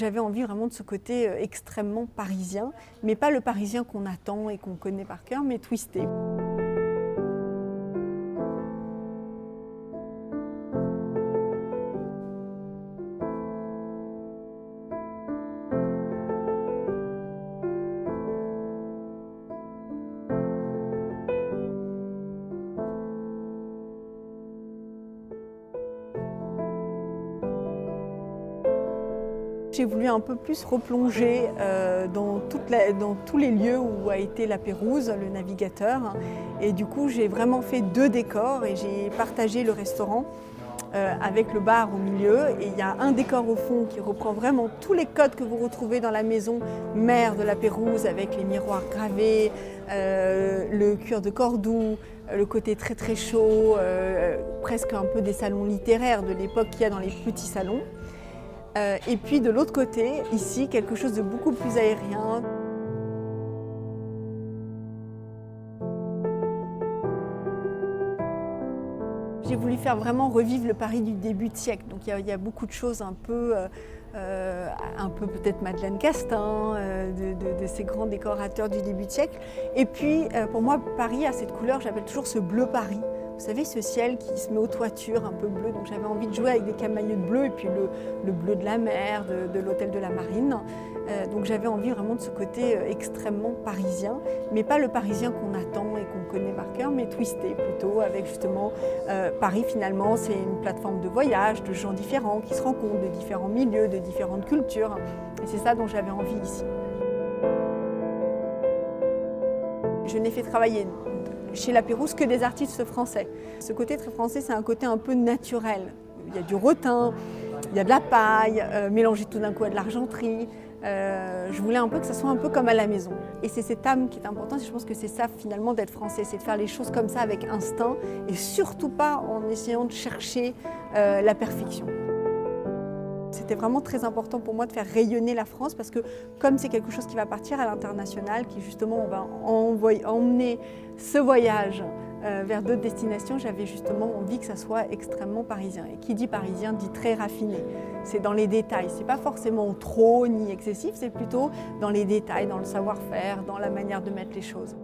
J'avais envie vraiment de ce côté extrêmement parisien, mais pas le parisien qu'on attend et qu'on connaît par cœur, mais twisté. J'ai voulu un peu plus replonger dans tous les lieux où a été la Pérouse, le navigateur. Et du coup, j'ai vraiment fait 2 décors et j'ai partagé le restaurant avec le bar au milieu. Et il y a un décor au fond qui reprend vraiment tous les codes que vous retrouvez dans la maison mère de la Pérouse, avec les miroirs gravés, le cuir de Cordoue, le côté très très chaud, presque un peu des salons littéraires de l'époque qu'il y a dans les petits salons. Et puis de l'autre côté, ici, quelque chose de beaucoup plus aérien. J'ai voulu faire vraiment revivre le Paris du début de siècle. Donc il y a beaucoup de choses un peu peut-être Madeleine Castin, de ces grands décorateurs du début de siècle. Et puis pour moi, Paris a cette couleur, j'appelle toujours ce bleu Paris. Vous savez, ce ciel qui se met aux toitures un peu bleu, donc j'avais envie de jouer avec des camaïeux de bleu et puis le bleu de la mer, de l'hôtel de la Marine. Donc j'avais envie vraiment de ce côté extrêmement parisien, mais pas le parisien qu'on attend et qu'on connaît par cœur, mais twisté plutôt, avec justement Paris finalement, c'est une plateforme de voyage, de gens différents qui se rencontrent, de différents milieux, de différentes cultures. Et c'est ça dont j'avais envie ici. Je n'ai fait travailler chez la Pérouse que des artistes français. Ce côté très français, c'est un côté un peu naturel. Il y a du rotin, il y a de la paille, mélangé tout d'un coup à de l'argenterie. Je voulais un peu que ça soit un peu comme à la maison. Et c'est cette âme qui est importante, et je pense que c'est ça finalement d'être français, c'est de faire les choses comme ça avec instinct et surtout pas en essayant de chercher la perfection. C'était vraiment très important pour moi de faire rayonner la France parce que comme c'est quelque chose qui va partir à l'international, qui justement on va emmener ce voyage vers d'autres destinations, j'avais justement envie que ça soit extrêmement parisien. Et qui dit parisien dit très raffiné. C'est dans les détails, c'est pas forcément trop ni excessif, c'est plutôt dans les détails, dans le savoir-faire, dans la manière de mettre les choses.